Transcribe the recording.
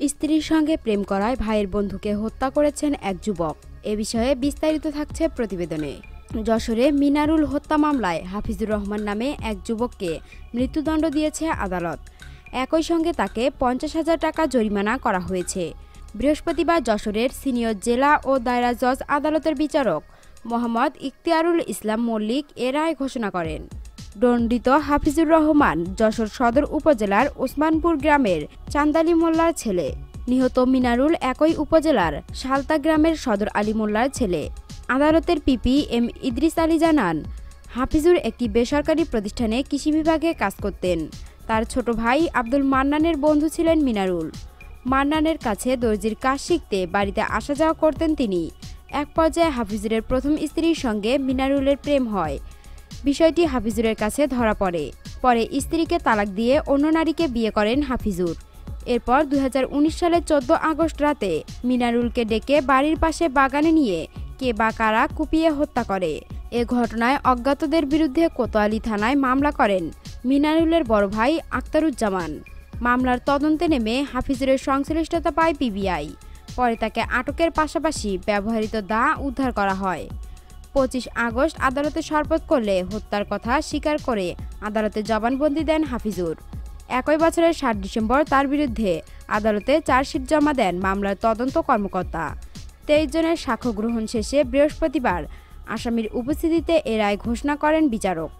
স্ত্রীর সঙ্গে প্রেম করায় ভাইয়ের বন্ধুকে হত্যা করেছেন এক যুবক। এ বিষয়ে বিস্তারিত থাকছে প্রতিবেদনে। যশোরে মিনারুল হত্যা মামলায় হাফিজুর রহমান নামে এক যুবককে মৃত্যুদণ্ড দিয়েছে আদালত। একই সঙ্গে তাকে 50,000 টাকা জরিমানা করা হয়েছে। বৃহস্পতিবার যশোরের সিনিয়র জেলা ও দায়রা জজ আদালতের বিচারক মোহাম্মদ ইখতিয়ারুল ইসলাম মল্লিক এ রায় ঘোষণা করেন। দণ্ডিত হাফিজুর রহমান যশোর সদর উপজেলার ওসমানপুর গ্রামের চান্দালি মোল্লার ছেলে। নিহত মিনারুল একই উপজেলার সালতা গ্রামের সদর আলী মোল্লার ছেলে। আদালতের পিপি এম ইদ্রিস আলী জানান, হাফিজুর একটি বেসরকারি প্রতিষ্ঠানে কৃষি বিভাগে কাজ করতেন। তার ছোট ভাই আব্দুল মান্নানের বন্ধু ছিলেন মিনারুল। মান্নানের কাছে দর্জির কাজ শিখতে বাড়িতে আসা যাওয়া করতেন তিনি। এক পর্যায়ে হাফিজুরের প্রথম স্ত্রীর সঙ্গে মিনারুলের প্রেম হয়। বিষয়টি হাফিজুরের কাছে ধরা পড়ে। পরে স্ত্রীকে তালাক দিয়ে অন্য নারীকে বিয়ে করেন হাফিজুর। এরপর 2019 সালের 14 আগস্ট রাতে মিনারুলকে ডেকে বাড়ির পাশে বাগানে নিয়ে কে বা কারা কুপিয়ে হত্যা করে। এ ঘটনায় অজ্ঞাতদের বিরুদ্ধে কোতোয়ালি থানায় মামলা করেন মিনারুলের বড় ভাই আক্তারুজ্জামান। মামলার তদন্তে নেমে হাফিজুরের সংশ্লিষ্টতা পায় পিবিআই। পরে তাকে আটকের পাশাপাশি ব্যবহৃত দা উদ্ধার করা হয়। 25 আগস্ট আদালতে শপথ করলে হত্যার কথা স্বীকার করে আদালতে জবানবন্দি দেন হাফিজুর। একই বছরের 7 ডিসেম্বর তার বিরুদ্ধে আদালতে চার্জশিট জমা দেন মামলার তদন্ত কর্মকর্তা। 23 জনের সাক্ষ্য গ্রহণ শেষে বৃহস্পতিবার আসামির উপস্থিতিতে এ রায় ঘোষণা করেন বিচারক।